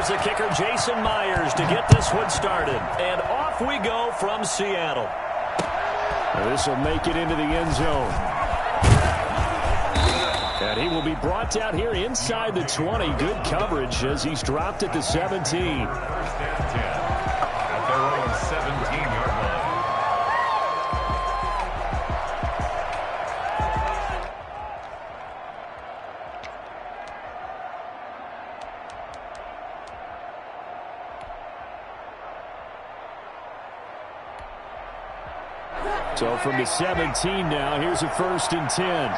There's the kicker, Jason Myers, to get this one started. And off we go from Seattle. This will make it into the end zone. And he will be brought down here inside the 20. Good coverage as he's dropped at the 17. First down 10 at their own 17-yard line. So from the 17 now, here's a 1st and 10.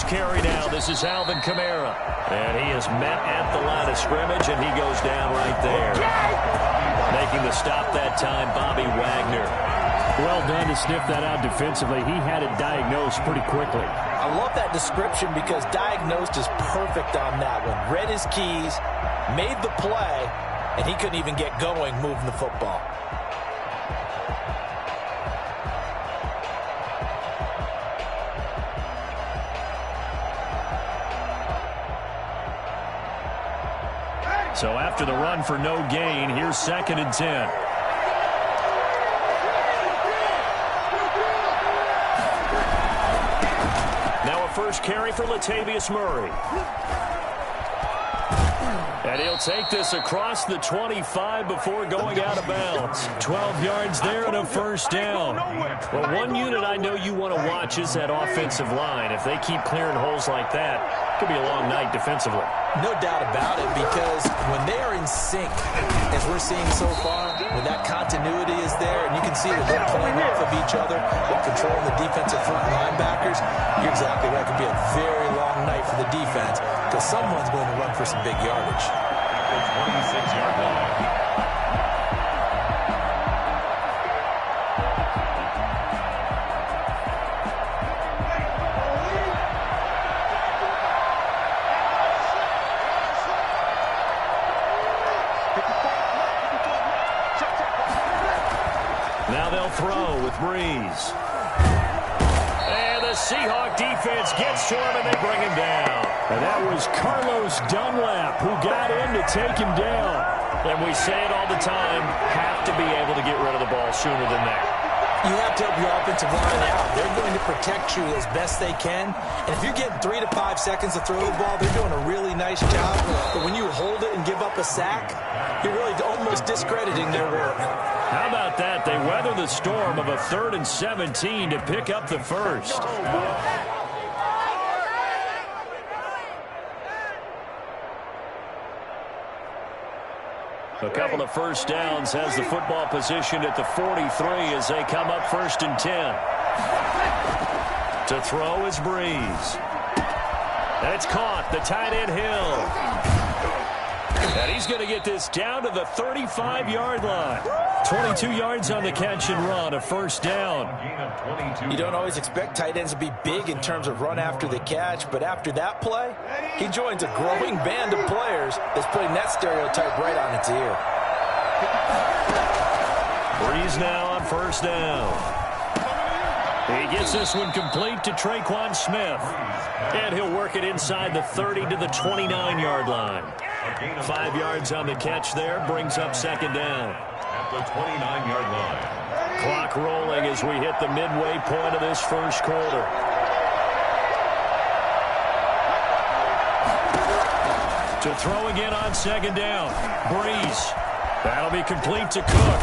Carry now. This is Alvin Kamara. And he is met at the line of scrimmage, and he goes down right there. Making the stop that time, Bobby Wagner. Well done to sniff that out defensively. He had it diagnosed pretty quickly. I love that description because diagnosed is perfect on that one. Read his keys, made the play, and he couldn't even get going moving the football. So after the run for no gain, here's 2nd and 10. Now a first carry for Latavius Murray. And he'll take this across the 25 before going out of bounds. 12 yards there and a 1st down. Well, one unit I know you want to watch is that offensive line. If they keep clearing holes like that, it could be a long night defensively. No doubt about it, because when they are in sync, as we're seeing so far, when that continuity is there, and you can see that they're playing off of each other while controlling the defensive front linebackers, you're exactly right. It could be a very long night for the defense because someone's going to run for some big yardage. 26-yard line. Now they'll throw with Breeze. And the Seahawk defense gets to him, and they bring him down. And that was Carlos Dunlap who got in to take him down. And we say it all the time, have to be able to get rid of the ball sooner than that. You have to help your offensive line out. They're going to protect you as best they can. And if you're getting 3 to 5 seconds to throw the ball, they're doing a really nice job. But when you hold it and give up a sack, you're really almost discrediting their work. How about that? They weather the storm of a 3rd and 17 to pick up the first. A couple of first downs has the football position at the 43 as they come up 1st and 10. To throw is Breeze. And it's caught. The tight end Hill. And he's going to get this down to the 35-yard line. 22 yards on the catch and run, a 1st down. You don't always expect tight ends to be big in terms of run after the catch, but after that play, he joins a growing band of players that's putting that stereotype right on its ear. Breeze now on 1st down. He gets this one complete to Traquan Smith. And he'll work it inside the 30 to the 29-yard line. 5 yards on the catch there, brings up 2nd down. At the 29-yard line. Clock rolling as we hit the midway point of this first quarter. To throw again on 2nd down. Breeze. That'll be complete to Cook.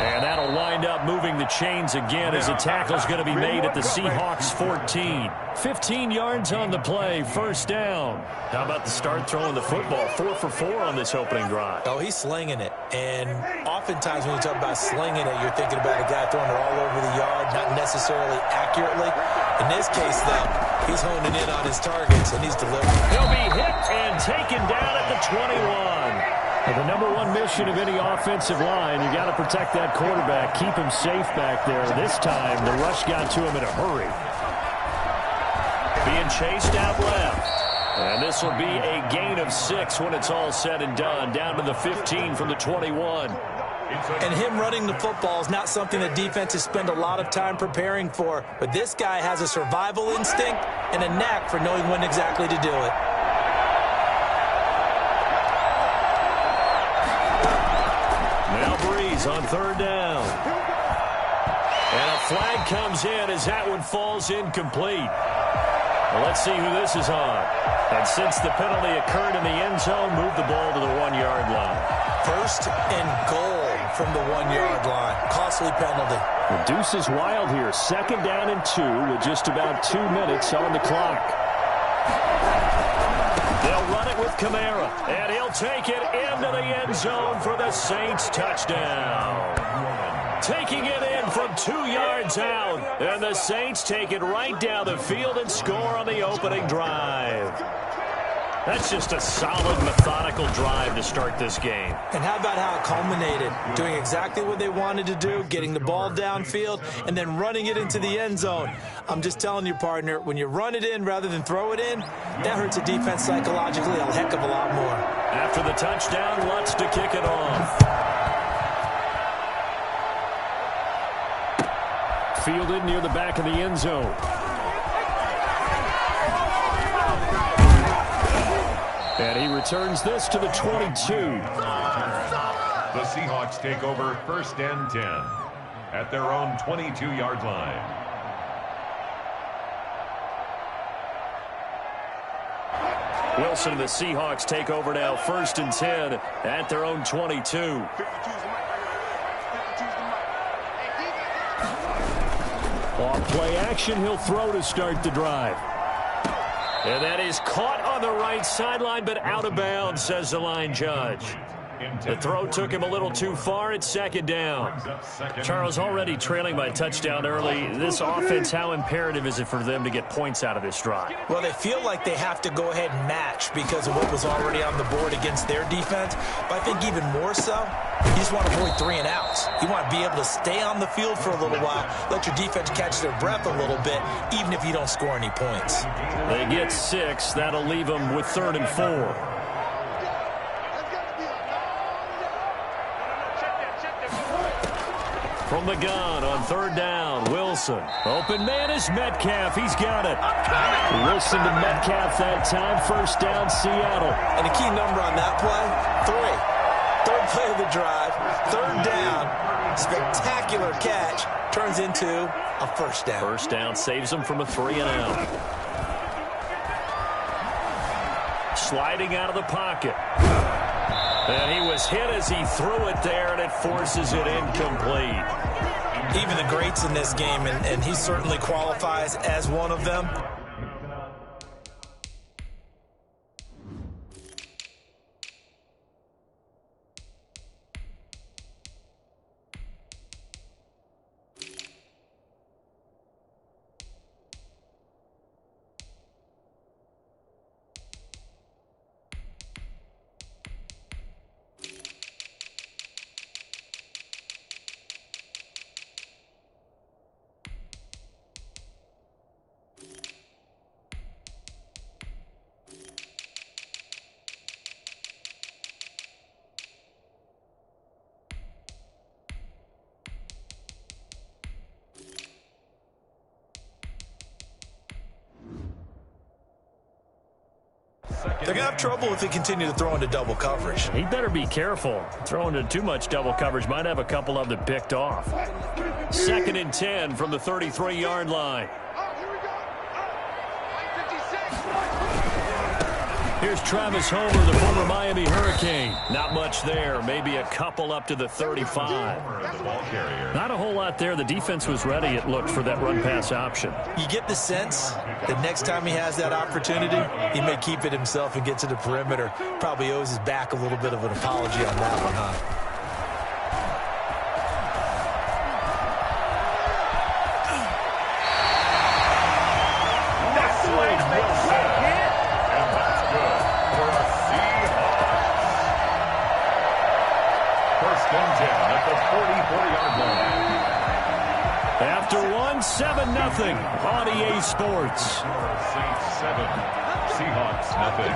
And that'll wind up moving the chains again as a tackle's going to be made at the Seahawks 14. 15 yards on the play, 1st down. How about the start throwing the football? 4 for 4 on this opening drive. Oh, he's slinging it. And oftentimes when you talk about slinging it, you're thinking about a guy throwing it all over the yard, not necessarily accurately. In this case, though, he's honing in on his targets, and he's delivering. He'll be hit and taken down at the 21. The number one mission of any offensive line, you got to protect that quarterback, keep him safe back there. This time, the rush got to him in a hurry. Being chased out left. And this will be a gain of 6 when it's all said and done. Down to the 15 from the 21. And him running the football is not something that defenses spend a lot of time preparing for. But this guy has a survival instinct and a knack for knowing when exactly to do it. Now Breeze on third down. And a flag comes in as that one falls incomplete. Well, let's see who this is on. And since the penalty occurred in the end zone, move the ball to the 1-yard line. First and goal from the 1-yard line. Costly penalty. The deuce is wild here. 2nd down and 2 with just about 2 minutes on the clock. They'll run it with Kamara, and he'll take it into the end zone for the Saints touchdown. Taking it in from 2 yards out, and the Saints take it right down the field and score on the opening drive. That's just a solid, methodical drive to start this game. And how about how it culminated? Doing exactly what they wanted to do, getting the ball downfield, and then running it into the end zone. I'm just telling you, partner, when you run it in rather than throw it in, that hurts a defense psychologically a heck of a lot more. After the touchdown, Lutz to kick it off. Fielded near the back of the end zone. And he returns this to the 22. The Seahawks take over 1st and 10 at their own 22-yard line. Wilson and the Seahawks take over now 1st and 10 at their own 22. Off play action, he'll throw to start the drive. And that is caught on the right sideline, but out of bounds, says the line judge. The throw took him a little too far. It's 2nd down. Charles, already trailing by a touchdown early. This offense, how imperative is it for them to get points out of this drive? Well, they feel like they have to go ahead and match because of what was already on the board against their defense. But I think even more so, you just want to avoid 3 and outs. You want to be able to stay on the field for a little while, let your defense catch their breath a little bit, even if you don't score any points. They get 6. That'll leave them with 3rd and 4. From the gun on 3rd down, Wilson. Open man is Metcalf. He's got it. Wilson to Metcalf that time. 1st down, Seattle. And a key number on that play, 3. 3rd play of the drive, 3rd down. Spectacular catch. Turns into a 1st down. 1st down saves them from a 3 and out. Sliding out of the pocket. And he was hit as he threw it there, and it forces it incomplete. Even the greats in this game, and he certainly qualifies as one of them. They're going to have trouble if they continue to throw into double coverage. He better be careful. Throwing into too much double coverage might have a couple of them picked off. 2nd and 10 from the 33-yard line. Here's Travis Homer, the former Miami Hurricane. Not much there. Maybe a couple up to the 35. Not a whole lot there. The defense was ready, it looked, for that run-pass option. You get the sense that next time he has that opportunity, he may keep it himself and get to the perimeter. Probably owes his back a little bit of an apology on that one, huh? After 7-0 on EA Sports. Saints 7, Seahawks nothing.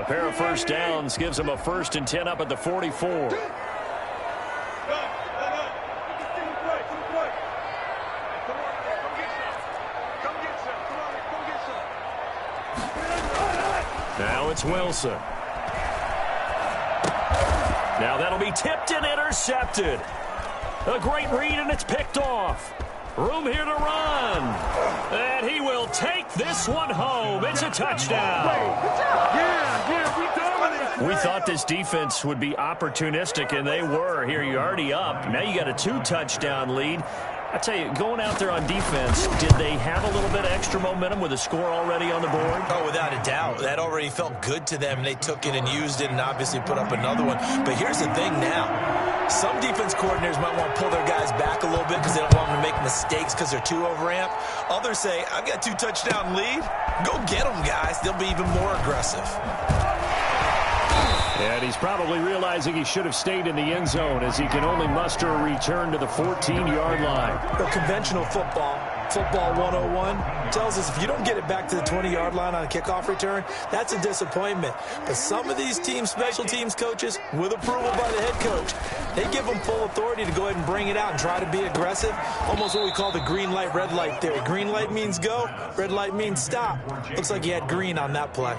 pair of first downs gives them a 1st and 10 up at the 44. Now it's Wilson. Now that'll be tipped and intercepted. A great read, and it's picked off. Room here to run. And he will take this one home. It's a touchdown. We thought this defense would be opportunistic, and they were. Here, you're already up. Now you got a 2-touchdown lead. I tell you, going out there on defense, did they have a little bit of extra momentum with a score already on the board? Oh, without a doubt. That already felt good to them. They took it and used it and obviously put up another one. But here's the thing now. Some defense coordinators might want to pull their guys back a little bit because they don't want them to make mistakes because they're too overamped. Others say, I've got a 2-touchdown lead. Go get them, guys. They'll be even more aggressive. And he's probably realizing he should have stayed in the end zone as he can only muster a return to the 14-yard line. Well, conventional football 101, tells us if you don't get it back to the 20-yard line on a kickoff return, that's a disappointment. But some of these teams, special teams coaches, with approval by the head coach, they give them full authority to go ahead and bring it out and try to be aggressive. Almost what we call the green light, red light theory. Green light means go, red light means stop. Looks like he had green on that play.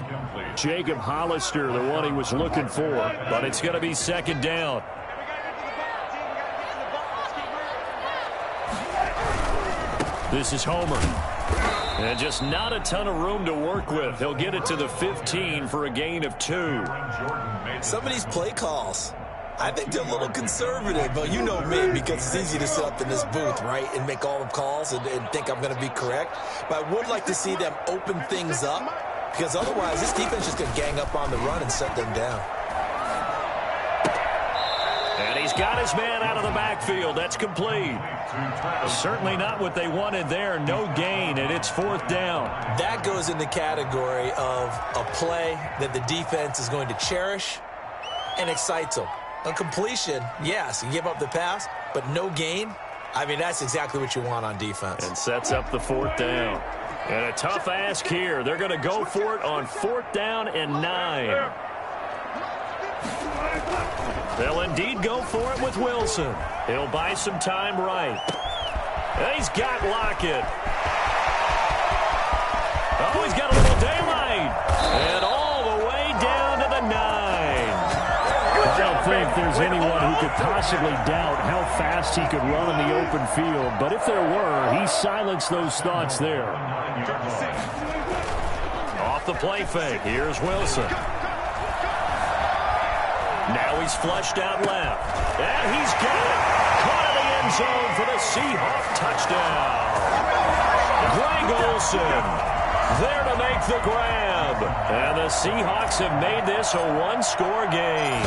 Jacob Hollister, the one he was looking for. But it's going to be 2nd down. This is Homer. And just not a ton of room to work with. He'll get it to the 15 for a gain of 2. Some of these play calls, I think they're a little conservative, but you know me, because it's easy to sit up in this booth, right, and make all the calls and think I'm going to be correct. But I would like to see them open things up, because otherwise this defense is going to gang up on the run and shut them down. And he's got his man out of the backfield. That's complete. Certainly not what they wanted there. No gain, and it's 4th down. That goes in the category of a play that the defense is going to cherish and excites them. A completion, yes, you give up the pass, but no gain. I mean, that's exactly what you want on defense. And sets up the 4th down. And a tough ask here. They're going to go for it on 4th down and 9. They'll indeed go for it with Wilson. He'll buy some time right. He's got Lockett. Oh, he's got a little daylight. And all the way down to the 9. I don't think there's anyone who could possibly doubt how fast he could run in the open field. But if there were, he silenced those thoughts there. Off the play fake. Here's Wilson. Now he's flushed out left. And he's got it. Caught in the end zone for the Seahawk touchdown. Greg Olsen there to make the grab. And the Seahawks have made this a 1-score game.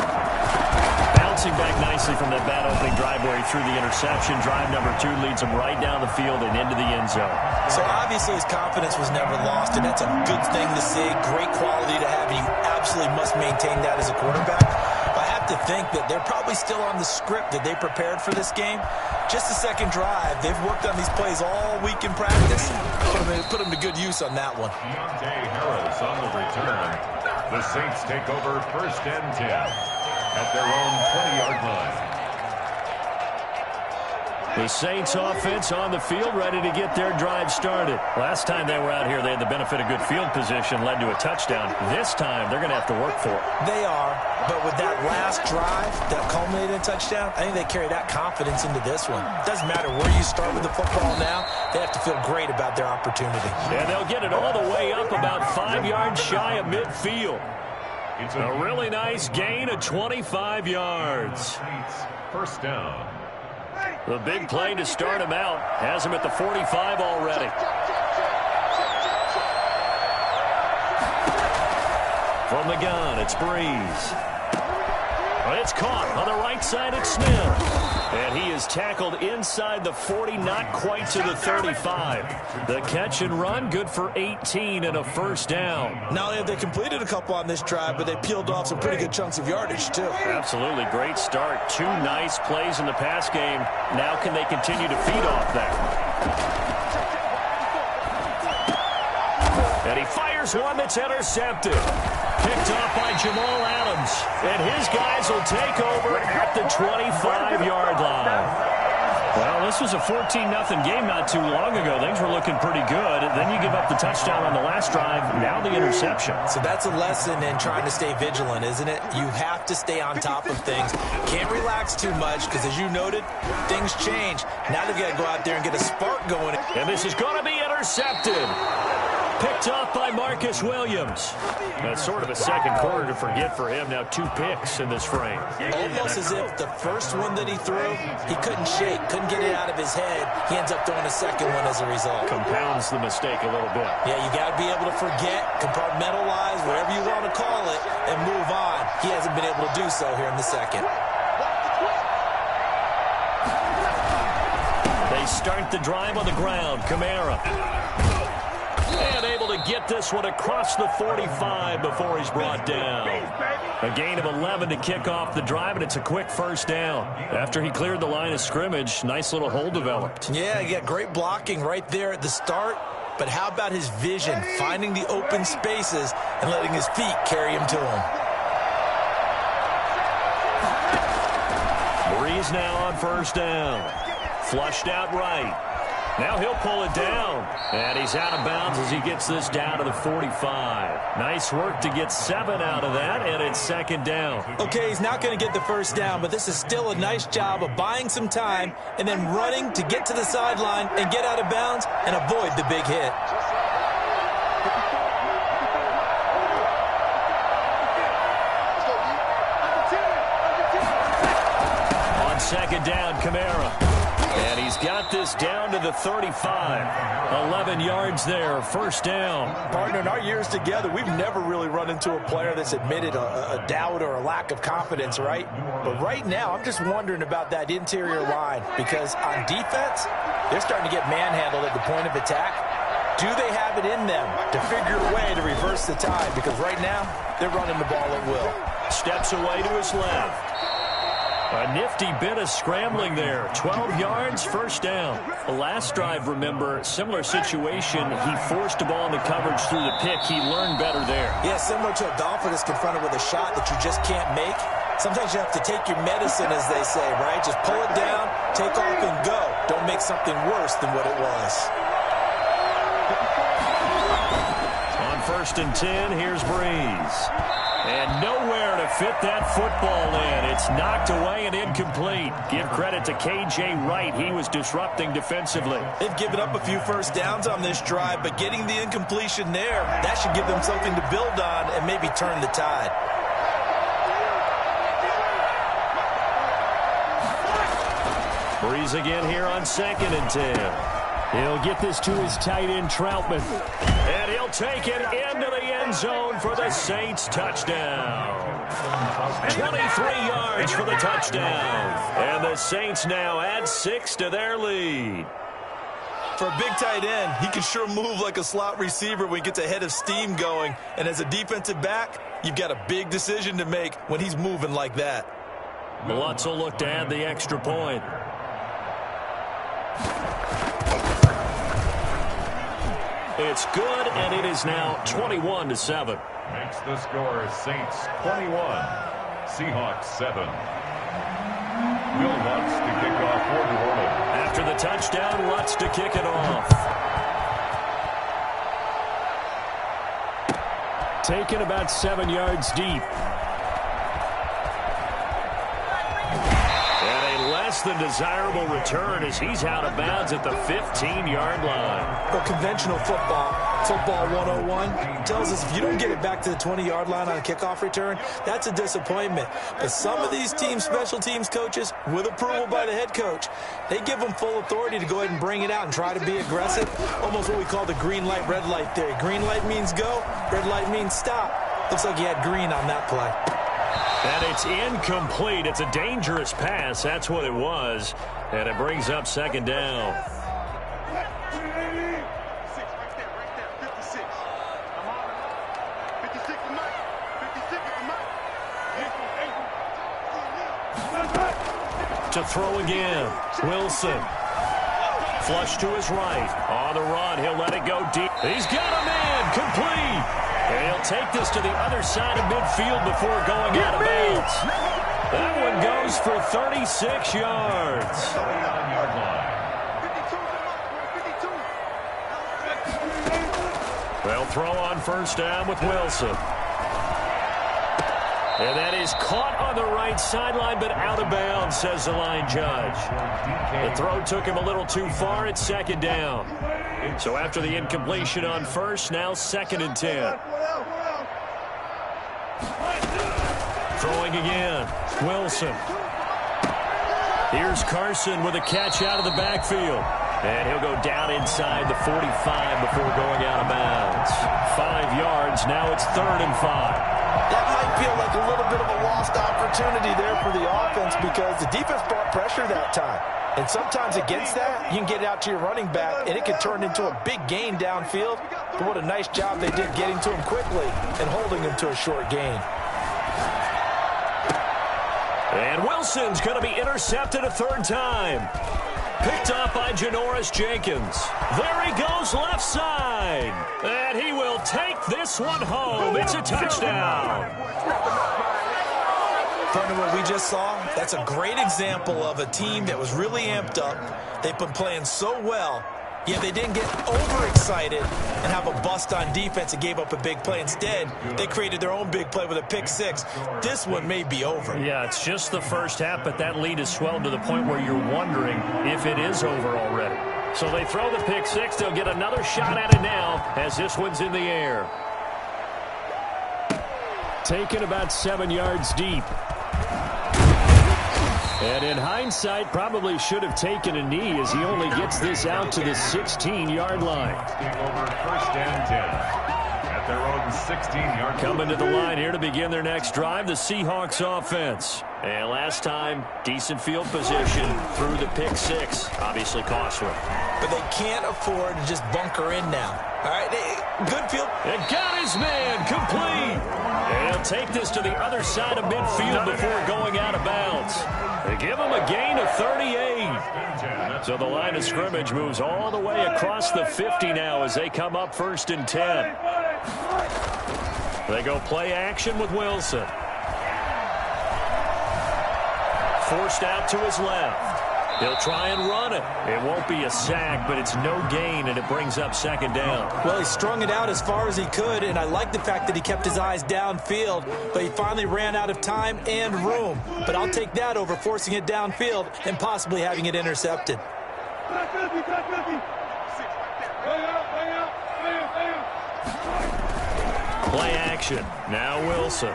Bouncing back nicely from that bad opening drive where he threw the interception. Drive number 2 leads him right down the field and into the end zone. So obviously his confidence was never lost, and that's a good thing to see. Great quality to have, and you absolutely must maintain that as a quarterback. I have to think that they're probably still on the script that they prepared for this game. Just the second drive. They've worked on these plays all week in practice. Put them to good use on that one. Deontay Harris on the return. The Saints take over 1st and 10 at their own 20-yard line. The Saints offense on the field, ready to get their drive started. Last time they were out here, they had the benefit of good field position, led to a touchdown. This time, they're going to have to work for it. They are, but with that last drive that culminated in a touchdown, I think they carry that confidence into this one. Doesn't matter where you start with the football now, they have to feel great about their opportunity. And they'll get it all the way up about 5 yards shy of midfield. It's a really nice gain of 25 yards. 1st down. The big play to start him out has him at the 45 already. From the gun, it's Breeze. It's caught on the right side. It's Smith. And he is tackled inside the 40, not quite to the 35. The catch and run, good for 18 and a 1st down. Not only have they completed a couple on this drive, but they peeled off some pretty good chunks of yardage, too. Absolutely. Great start. 2 nice plays in the pass game. Now can they continue to feed off that? And he fires one that's intercepted. Picked off by Jamal Adams. And his guys will take over at the 25-yard line. Well, this was a 14-0 game not too long ago. Things were looking pretty good. Then you give up the touchdown on the last drive. Now the interception. So that's a lesson in trying to stay vigilant, isn't it? You have to stay on top of things. Can't relax too much because, as you noted, things change. Now they've got to go out there and get a spark going. And this is going to be intercepted. Picked off by Marcus Williams. That's sort of a second quarter to forget for him. Now 2 picks in this frame. Almost as if the first one that he threw, he couldn't shake, couldn't get it out of his head. He ends up throwing a second one as a result. Compounds the mistake a little bit. Yeah, you got to be able to forget, compartmentalize, whatever you want to call it, and move on. He hasn't been able to do so here in the second. They start the drive on the ground. Kamara. And able to get this one across the 45 before he's brought down. A gain of 11 to kick off the drive, and it's a quick first down. After he cleared the line of scrimmage, nice little hole developed. Yeah, he got great blocking right there at the start. But how about his vision, finding the open spaces and letting his feet carry him to him? Breeze now on first down. Flushed out right. Now he'll pull it down. And he's out of bounds as he gets this down to the 45. Nice work to get 7 out of that, and it's second down. Okay, he's not going to get the first down, but this is still a nice job of buying some time and then running to get to the sideline and get out of bounds and avoid the big hit. On second down, Kamara. And he's got this down to the 35. 11 yards there, first down. Partner, in our years together, we've never really run into a player that's admitted a doubt or a lack of confidence, right? But right now, I'm just wondering about that interior line because on defense, they're starting to get manhandled at the point of attack. Do they have it in them to figure a way to reverse the tide? Because right now, they're running the ball at will. Steps away to his left. A nifty bit of scrambling there. 12 yards, first down. The last drive, remember, similar situation. He forced the ball into coverage through the pick. He learned better there. Yeah, similar to a golfer that's confronted with a shot that you just can't make. Sometimes you have to take your medicine, as they say, right? Just pull it down, take off, and go. Don't make something worse than what it was. On first and 10, here's Breeze. And nowhere to fit that football in. It's knocked away and incomplete. Give credit to K.J. Wright. He was disrupting defensively. They've given up a few first downs on this drive, but getting the incompletion there, that should give them something to build on and maybe turn the tide. Breeze again here on second and 10. He'll get this to his tight end, Troutman. And he'll take it into the end zone for the Saints touchdown. 23 yards for the touchdown. And the Saints now add 6 to their lead. For a big tight end, he can sure move like a slot receiver when he gets a head of steam going. And as a defensive back, you've got a big decision to make when he's moving like that. Lutz will look to add the extra point. It's good, and it is now 21-7. Makes the score Saints 21, Seahawks 7. Will Lutz to kick off for New Orleans. After the touchdown, Lutz to kick it off. Taken about 7 yards deep. Less than desirable return as he's out of bounds at the 15-yard line. But conventional football 101, tells us if you don't get it back to the 20-yard line on a kickoff return, that's a disappointment. But some of these teams, special teams coaches, with approval by the head coach, they give them full authority to go ahead and bring it out and try to be aggressive. Almost what we call the green light, red light theory. Green light means go, red light means stop. Looks like he had green on that play. And it's incomplete. It's a dangerous pass. That's what it was. And it brings up second down. To throw again. Wilson. Flush to his right. On the run. He'll let it go deep. He's got a man. Complete. And he'll take this to the other side of midfield before going out of bounds. That one goes for 36 yards. 39-yard line. They'll throw on first down with Wilson. And that is caught on the right sideline, but out of bounds, says the line judge. The throw took him a little too far. It's second down. So after the incompletion on first, now 2nd and 10. Throwing again. Wilson. Here's Carson with a catch out of the backfield. And he'll go down inside the 45 before going out of bounds. 5 yards. Now it's 3rd and 5. That might feel like a little bit of a lost opportunity there for the offense because the defense brought pressure that time. And sometimes against that, you can get it out to your running back, and it can turn into a big gain downfield. But what a nice job they did getting to him quickly and holding him to a short gain. And Wilson's going to be intercepted a 3rd time. Picked off by Janoris Jenkins. There he goes left side. And he will take this one home. It's a touchdown. From what we just saw, that's a great example of a team that was really amped up. They've been playing so well, yet they didn't get overexcited and have a bust on defense and gave up a big play. Instead, they created their own big play with a pick six. This one may be over. Yeah, it's just the first half, but that lead has swelled to the point where you're wondering if it is over already. So they throw the pick six. They'll get another shot at it now as this one's in the air. Taken about 7 yards deep. And in hindsight, probably should have taken a knee as he only gets this out to the 16-yard line. Over 1st and 10 at their own 16-yard line. Coming to the line here to begin their next drive, the Seahawks offense. And last time, decent field position through the pick six. Obviously costly. But they can't afford to just bunker in now. All right, good field. And got his man complete. And he'll take this to the other side of midfield before going out of bounds. They give him a gain of 38. So the line of scrimmage moves all the way across the 50 now as they come up 1st and 10. They go play action with Wilson. Forced out to his left. He'll try and run it. It won't be a sack, but it's no gain, and it brings up 2nd down. Well, he strung it out as far as he could, and I like the fact that he kept his eyes downfield, but he finally ran out of time and room. But I'll take that over forcing it downfield and possibly having it intercepted. Play action. Now Wilson.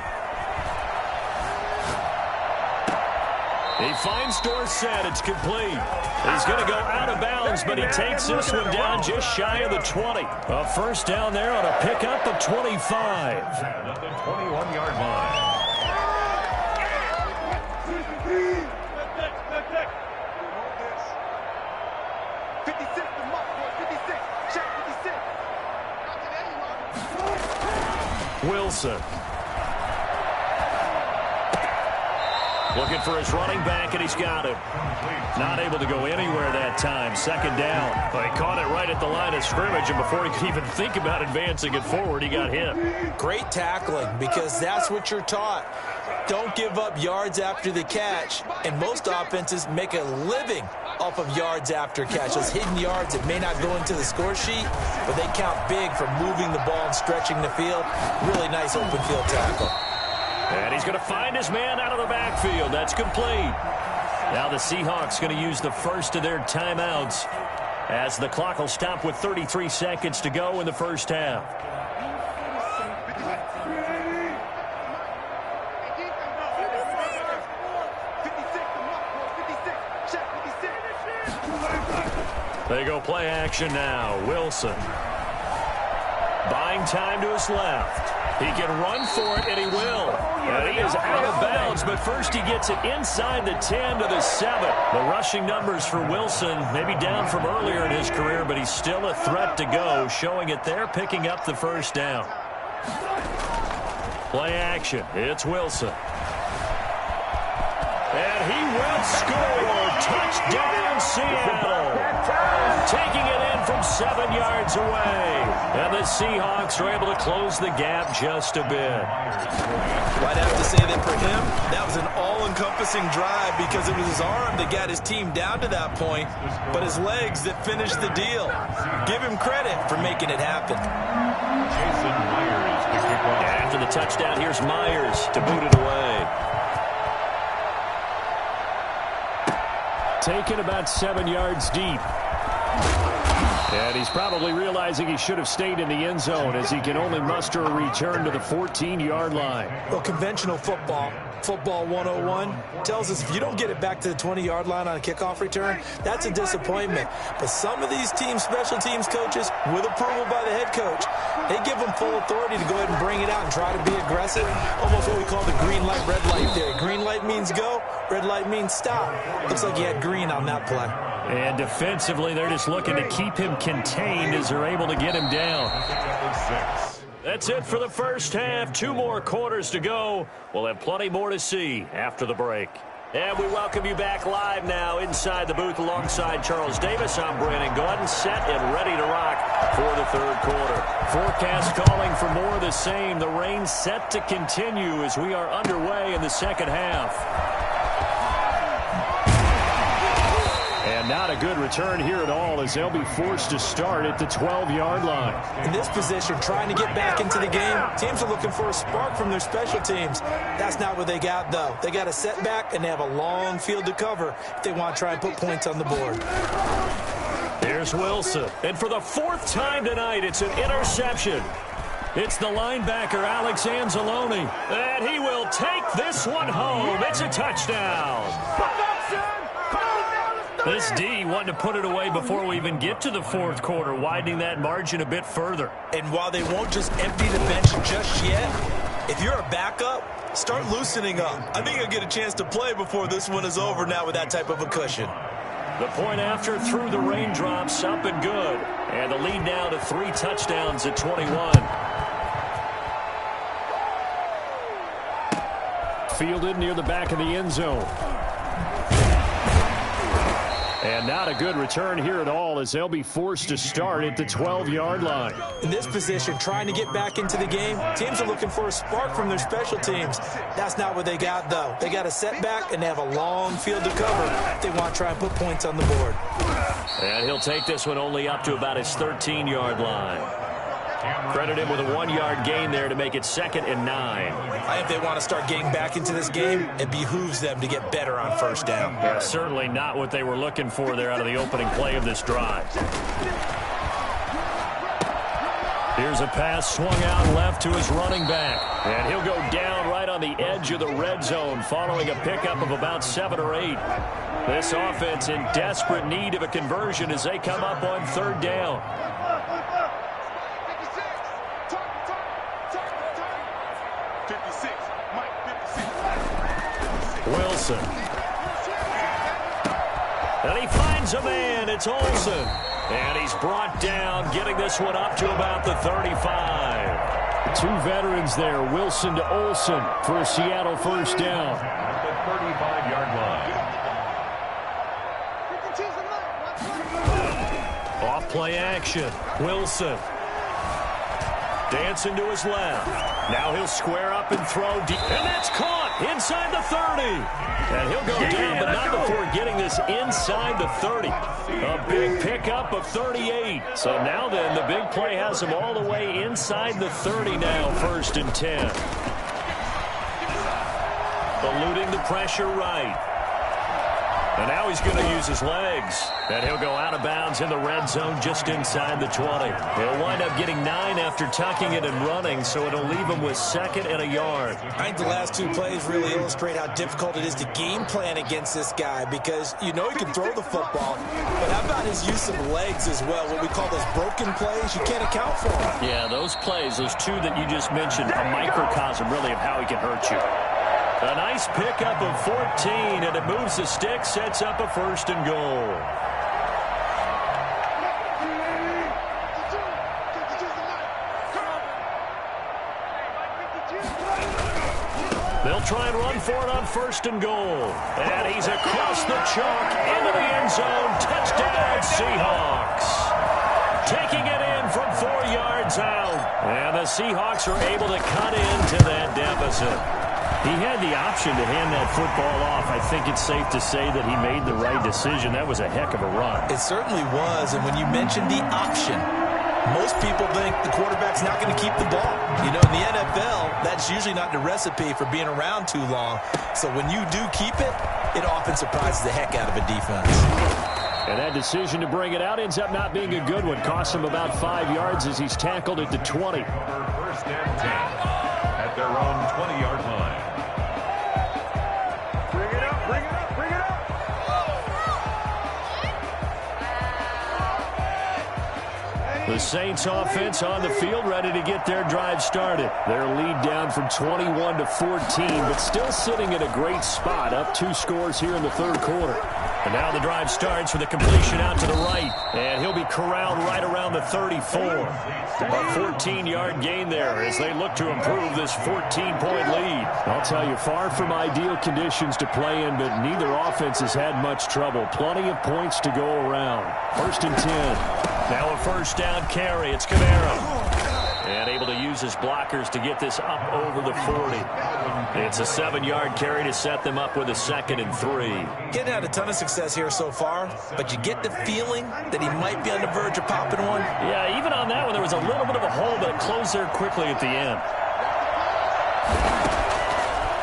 He finds Dorsett. It's complete. He's going to go out of bounds, but he takes this one down just shy of the 20. A 1st down there on a pickup of 25. At the 21-yard line. Wilson. Looking for his running back, and he's got him. Not able to go anywhere that time. 2nd down. Well, he caught it right at the line of scrimmage, and before he could even think about advancing it forward, he got hit. Great tackling, because that's what you're taught. Don't give up yards after the catch, and most offenses make a living off of yards after catch. Those hidden yards that may not go into the score sheet, but they count big for moving the ball and stretching the field. Really nice open field tackle. And he's going to find his man out of the backfield. That's complete. Now the Seahawks going to use the first of their timeouts as the clock will stop with 33 seconds to go in the 1st half. They go play action now. Wilson. Buying time to his left. He can run for it, and he will. And he is out of bounds, but first he gets it inside the 10 to the 7. The rushing numbers for Wilson maybe down from earlier in his career, but he's still a threat to go, showing it there, picking up the 1st down. Play action. It's Wilson. And he will score. Touchdown, Seattle. Taking it in from 7 yards away. And the Seahawks are able to close the gap just a bit. I'd have to say that for him, that was an all-encompassing drive because it was his arm that got his team down to that point, but his legs that finished the deal. Give him credit for making it happen. Jason Myers to kick off. After the touchdown, here's Myers to boot it away. Taken about 7 yards deep. And he's probably realizing he should have stayed in the end zone as he can only muster a return to the 14-yard line. Well, conventional football 101, tells us if you don't get it back to the 20-yard line on a kickoff return, that's a disappointment. But some of these team special teams coaches, with approval by the head coach, they give them full authority to go ahead and bring it out and try to be aggressive. Almost what we call the green light, red light theory. Green light means go, red light means stop. Looks like he had green on that play. And defensively, they're just looking to keep him contained as they're able to get him down. That's it for the first half. 2 more quarters to go. We'll have plenty more to see after the break. And we welcome you back live now inside the booth alongside Charles Davis. I'm Brandon Gordon, set and ready to rock for the third quarter. Forecast calling for more of the same. The rain set to continue as we are underway in the second half. And not a good return here at all as they'll be forced to start at the 12-yard line. In this position, trying to get back into the game, teams are looking for a spark from their special teams. That's not what they got, though. They got a setback, and they have a long field to cover if they want to try and put points on the board. Here's Wilson. And for the 4th time tonight, it's an interception. It's the linebacker, Alex Anzalone. And he will take this one home. It's a touchdown. This D wanting to put it away before we even get to the fourth quarter, widening that margin a bit further. And while they won't just empty the bench just yet, if you're a backup, start loosening up. I think you'll get a chance to play before this one is over now with that type of a cushion. The point after through the raindrops, up and good. And the lead now to 3 touchdowns at 21. Fielded near the back of the end zone. And not a good return here at all as they'll be forced to start at the 12-yard line. In this position, trying to get back into the game, teams are looking for a spark from their special teams. That's not what they got, though. They got a setback, and they have a long field to cover if they want to try and put points on the board. And he'll take this one only up to about his 13-yard line. Credit him with a 1-yard gain there to make it 2nd and 9. I think they want to start getting back into this game. It behooves them to get better on first down. Yeah, certainly not what they were looking for there out of the opening play of this drive. Here's a pass swung out left to his running back. And he'll go down right on the edge of the red zone following a pickup of about 7 or 8. This offense in desperate need of a conversion as they come up on 3rd down. Wilson. And he finds a man. It's Olsen. And he's brought down, getting this one up to about the 35. 2 veterans there, Wilson to Olsen for a Seattle first down. At the 35-yard line. Off play action. Wilson. Dancing to his left. Now he'll square up and throw deep. And that's caught inside the 30. And he'll go down, but not before getting this inside the 30. A big pickup of 38. So now then, the big play has him all the way inside the 30 now, 1st and 10. Eluding the pressure right. And now he's going to use his legs. And he'll go out of bounds in the red zone just inside the 20. He'll wind up getting 9 after tucking it and running, so it'll leave him with 2nd and a yard. I think the last 2 plays really illustrate how difficult it is to game plan against this guy because you know he can throw the football, but how about his use of legs as well? What we call those broken plays, you can't account for them. Yeah, those plays, those 2 that you just mentioned, a microcosm really of how he can hurt you. A nice pickup of 14, and it moves the stick, sets up a 1st and goal. They'll try and run for it on 1st and goal. And he's across the chalk into the end zone. Touchdown, Seahawks. Taking it in from 4 yards out. And the Seahawks are able to cut into that deficit. He had the option to hand that football off. I think it's safe to say that he made the right decision. That was a heck of a run. It certainly was. And when you mentioned the option, most people think the quarterback's not going to keep the ball. You know, in the NFL, that's usually not the recipe for being around too long. So when you do keep it, it often surprises the heck out of a defense. And that decision to bring it out ends up not being a good one. Costs him about 5 yards as he's tackled at the 20. 1st and 10 at their own 20-yard line. Bring it up, bring it up, bring it up. The Saints offense on the field, ready to get their drive started. Their lead down from 21 to 14, but still sitting at a great spot, up 2 scores here in the 3rd quarter. And now the drive starts with a completion out to the right. And he'll be corralled right around the 34. A 14-yard gain there as they look to improve this 14-point lead. I'll tell you, far from ideal conditions to play in, but neither offense has had much trouble. Plenty of points to go around. 1st and 10. Now a 1st down carry. It's Camara. And able to use his blockers to get this up over the 40. It's a 7-yard carry to set them up with a 2nd and 3. Getting had a ton of success here so far, but you get the feeling that he might be on the verge of popping one. Yeah, even on that one, there was a little bit of a hole, but it closed there quickly at the end.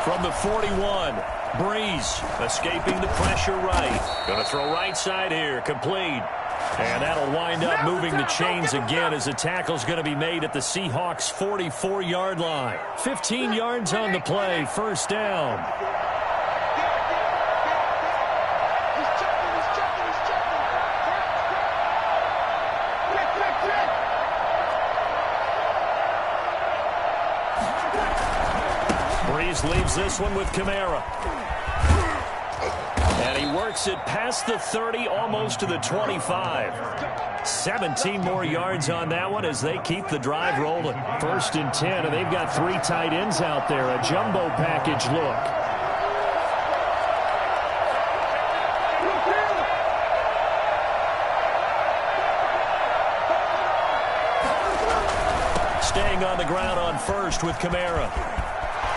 From the 41, Breeze escaping the pressure right. Going to throw right side here, complete. And that'll wind up moving the chains again as the tackle's going to be made at the Seahawks' 44-yard line. 15 yards on the play, 1st down. Breeze leaves this one with Camara. And he works it past the 30, almost to the 25. 17 more yards on that one as they keep the drive rolling. 1st and 10, and they've got 3 tight ends out there. A jumbo package look. Staying on the ground on 1st with Camara.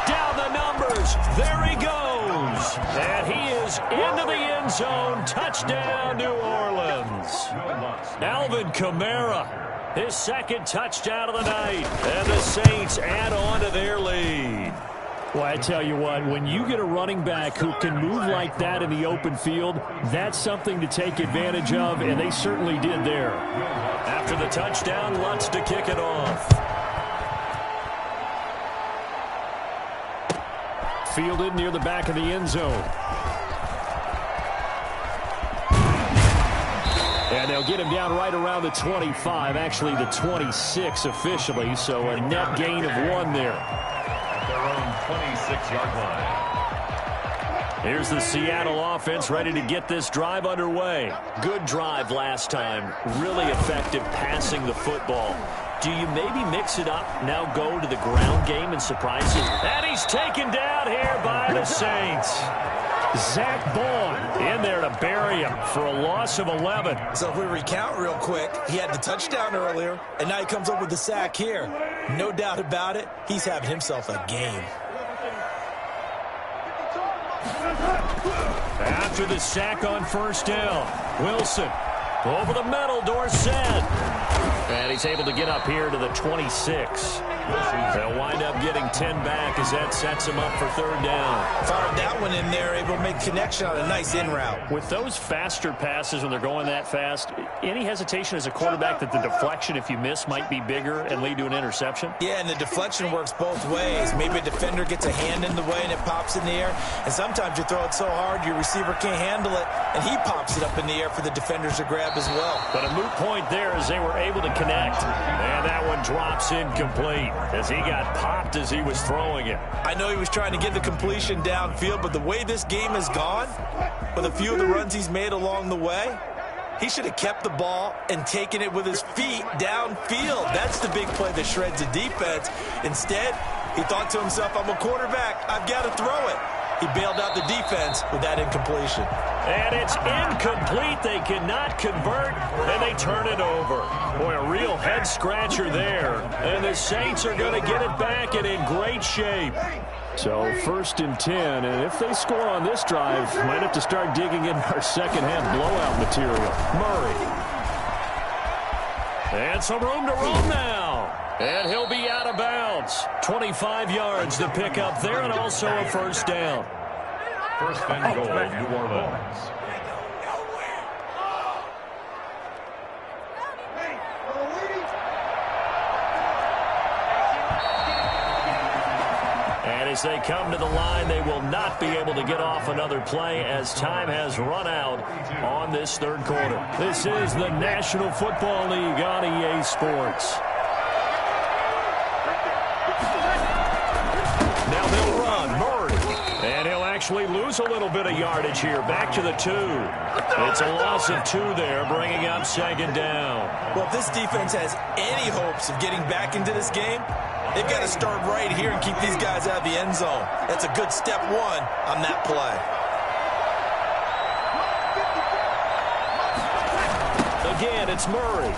Down the numbers. There he goes. And he is into the end zone. Touchdown, New Orleans. Alvin Kamara, his 2nd touchdown of the night. And the Saints add on to their lead. Well, I tell you what, when you get a running back who can move like that in the open field, that's something to take advantage of, and they certainly did there. After the touchdown, Lutz to kick it off. Fielded near the back of the end zone. And they'll get him down right around the 25, actually the 26 officially, so a net gain of 1 there. At their own 26-yard line. Here's the Seattle offense ready to get this drive underway. Good drive last time. Really effective passing the football. Do you maybe mix it up, now go to the ground game and surprise him? And he's taken down here by the Saints. Zach Bond in there to bury him for a loss of 11. So if we recount real quick, he had the touchdown earlier, and now he comes up with the sack here. No doubt about it, he's having himself a game. After the sack on 1st down, Wilson over the middle, Dorsett. And he's able to get up here to the 26. They'll wind up getting 10 back as that sets him up for 3rd down. Fired that one in there, able to make connection on a nice in route. With those faster passes when they're going that fast, any hesitation as a quarterback that the deflection, if you miss, might be bigger and lead to an interception? Yeah, and the deflection works both ways. Maybe a defender gets a hand in the way and it pops in the air. And sometimes you throw it so hard your receiver can't handle it, and he pops it up in the air for the defenders to grab as well. But a moot point there as they were able to connect. And that one drops incomplete as he got popped as he was throwing it. I know he was trying to get the completion downfield, but the way this game has gone, with a few of the runs he's made along the way, he should have kept the ball and taken it with his feet downfield. That's the big play that shreds the defense. Instead, He thought to himself, I'm a quarterback. I've got to throw it. He bailed out the defense with that incompletion. And it's incomplete. They cannot convert, and they turn it over. Boy, a real head-scratcher there. And the Saints are going to get it back and in great shape. So 1st and 10, and if they score on this drive, might have to start digging in our second-half blowout material. Murray. And some room to roam now. And he'll be out of bounds. 25 yards to pick up there, and also a first down. 1st and goal, New Orleans. And as they come to the line, they will not be able to get off another play as time has run out on this 3rd quarter. This is the National Football League on EA Sports. Now they'll run. Murray. And he'll actually lose a little bit of yardage here. Back to the 2. It's a loss of 2 there, bringing up 2nd down. Well, if this defense has any hopes of getting back into this game, they've got to start right here and keep these guys out of the end zone. That's a good step 1 on that play. Again, it's Murray.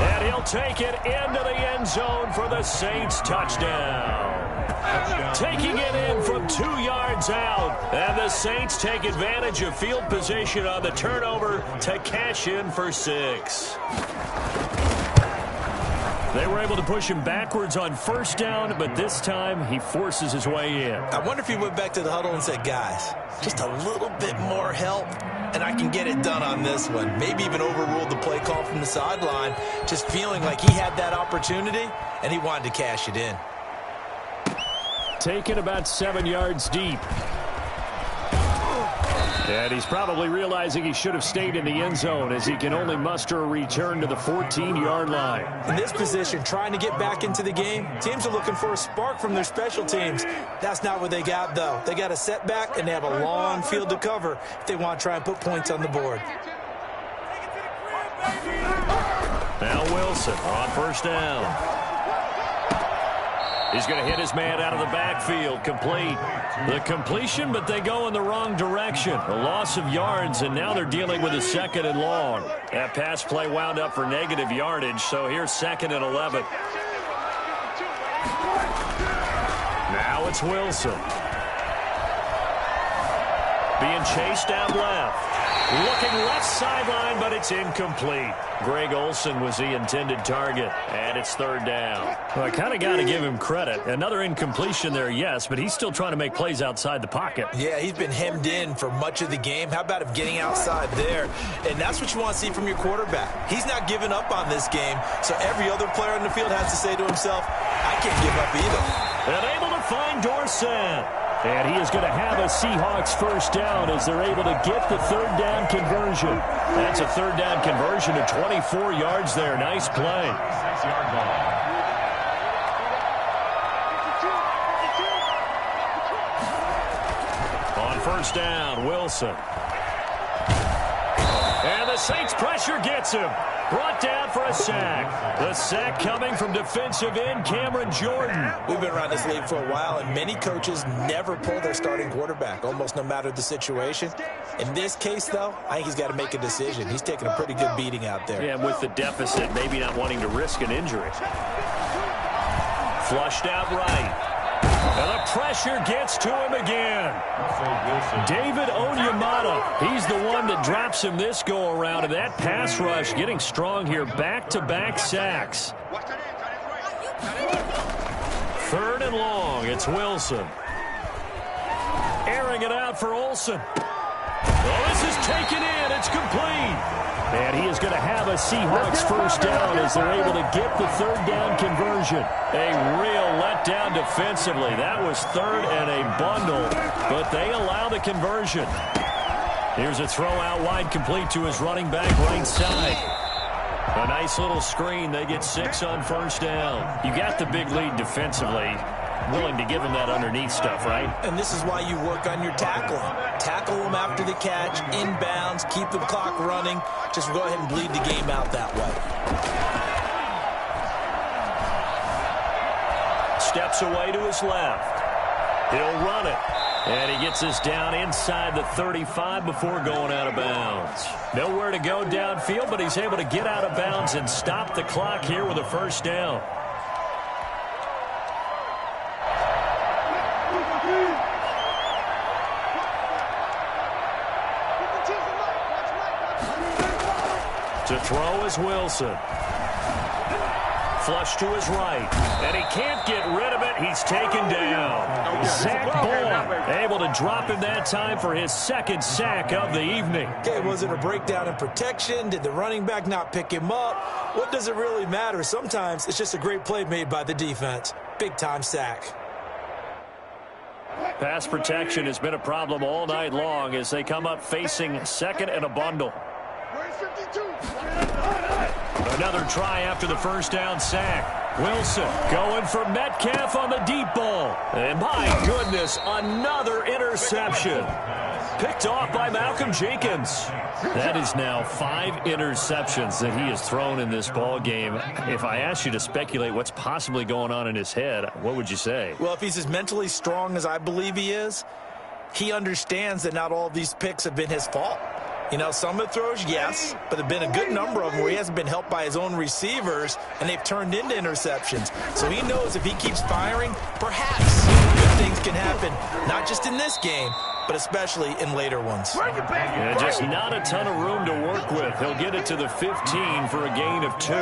And he'll take it into the end zone for the Saints touchdown. Taking it in from 2 yards out. And the Saints take advantage of field position on the turnover to cash in for 6. They were able to push him backwards on 1st down, but this time he forces his way in. I wonder if he went back to the huddle and said, guys, just a little bit more help, and I can get it done on this one. Maybe even overruled the play call from the sideline, just feeling like he had that opportunity, and he wanted to cash it in. Taken about 7 yards deep. And he's probably realizing he should have stayed in the end zone as he can only muster a return to the 14-yard line. In this position, trying to get back into the game, teams are looking for a spark from their special teams. That's not what they got, though. They got a setback, and they have a long field to cover if they want to try and put points on the board. Now Wilson on 1st down. He's going to hit his man out of the backfield. Complete. The completion, but they go in the wrong direction. A loss of yards, and now they're dealing with a 2nd and long. That pass play wound up for negative yardage, so here's 2nd and 11. Now it's Wilson. Being chased out left. Looking left sideline, but it's incomplete. Greg Olsen was the intended target, and it's 3rd down. Well, I kind of got to give him credit. Another incompletion there, yes, but he's still trying to make plays outside the pocket. Yeah, he's been hemmed in for much of the game. How about him getting outside there? And that's what you want to see from your quarterback. He's not giving up on this game, so every other player on the field has to say to himself, I can't give up either. And able to find Dorsett. And he is going to have a Seahawks 1st down as they're able to get the 3rd down conversion. That's a 3rd down conversion to 24 yards there. Nice play. 6-yard line. On 1st down, Wilson. And the Saints pressure gets him. Brought down for a sack. The sack coming from defensive end Cameron Jordan. We've been around this league for a while, and many coaches never pull their starting quarterback, almost no matter the situation. In this case, though, I think he's got to make a decision. He's taking a pretty good beating out there. Yeah, with the deficit, maybe not wanting to risk an injury. Flushed out right. And the pressure gets to him again. David Onyemata, he's the one that drops him this go-around. And that pass rush getting strong here. Back-to-back sacks. 3rd and long. It's Wilson. Airing it out for Olsen. Well, this is taken in. It's complete. And he is going to have a Seahawks 1st down as they're able to get the 3rd down conversion. A real letdown defensively. That was 3rd and a bundle, but they allow the conversion. Here's a throw out wide complete to his running back right side. A nice little screen. They get 6 on 1st down. You got the big lead defensively. Willing to give him that underneath stuff, right? And this is why you work on your tackling. Tackle them after the catch, inbounds, keep the clock running. Just go ahead and bleed the game out that way. steps away to his left. He'll run it. And he gets us down inside the 35 before going out of bounds. Nowhere to go downfield, but he's able to get out of bounds and stop the clock here with a first down. To throw is Wilson. Flush to his right. And he can't get rid of it. He's taken down. Zach Ball able to drop him that time for his second sack of the evening. Okay, was it a breakdown in protection? Did the running back not pick him up? What does it really matter? Sometimes it's just a great play made by the defense. Big-time sack. Pass protection has been a problem all night long as they come up facing second and a bundle. Another try after the first down sack. Wilson going for Metcalf on the deep ball. And my goodness, another interception. Picked off by Malcolm Jenkins. That is now 5 interceptions that he has thrown in this ball game. If I asked you to speculate what's possibly going on in his head, what would you say? Well, if he's as mentally strong as I believe he is, he understands that not all of these picks have been his fault. You know, some of the throws, yes, but there have been a good number of them where he hasn't been helped by his own receivers, and they've turned into interceptions. So he knows if he keeps firing, perhaps good things can happen, not just in this game, but especially in later ones. Yeah, just not a ton of room to work with. He'll get it to the 15 for a gain of 2.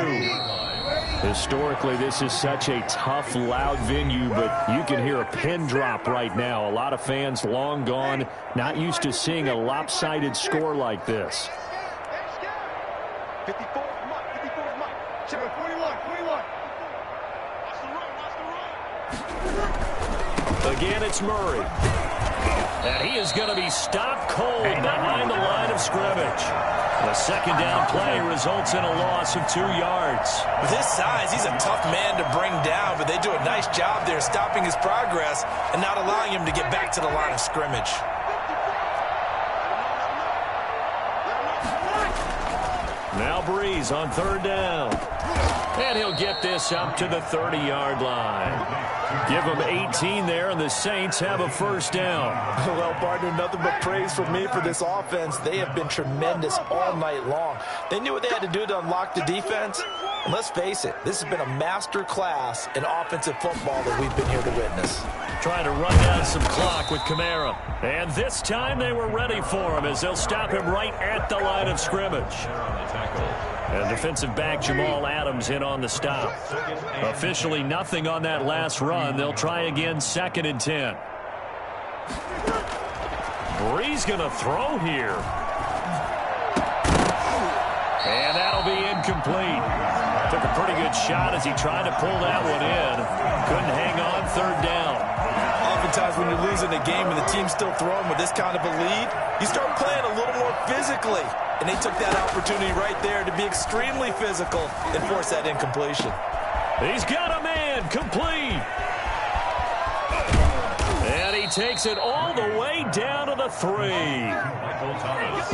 Historically, this is such a tough, loud venue, but you can hear a pin drop right now. A lot of fans long gone, not used to seeing a lopsided score like this. 54, 41. Check it, 41. Again, it's Murray. And he is going to be stopped cold behind the line of scrimmage. The second down play results in a loss of 2 yards. With his size, he's a tough man to bring down, but they do a nice job there stopping his progress and not allowing him to get back to the line of scrimmage. Now Breeze on third down. And he'll get this up to the 30-yard line. Give them 18 there, and the Saints have a first down. Well, partner, nothing but praise from me for this offense. They have been tremendous all night long. They knew what they had to do to unlock the defense. And let's face it, this has been a master class in offensive football that we've been here to witness. Trying to run down some clock with Kamara. And this time they were ready for him as they'll stop him right at the line of scrimmage. And defensive back Jamal Adams in on the stop. Officially nothing on that last run. They'll try again, 2nd and 10. Breeze going to throw here. And that'll be incomplete. Took a pretty good shot as he tried to pull that one in. Couldn't hang on, 3rd down. Oftentimes when you're losing a game and the team's still throwing with this kind of a lead, you start playing a little more physically. And they took that opportunity right there to be extremely physical and force that incompletion. He's got a man, complete. And he takes it all the way down to the 3.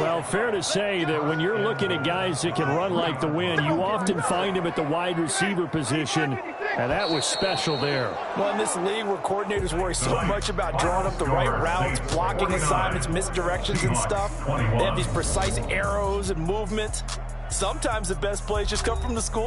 Well, fair to say that when you're looking at guys that can run like the wind, you often find them at the wide receiver position, and that was special there. Well, in this league where coordinators worry so much about drawing up the right routes, blocking assignments, misdirections and stuff, they have these precise arrows and movements. Sometimes the best plays just come from the school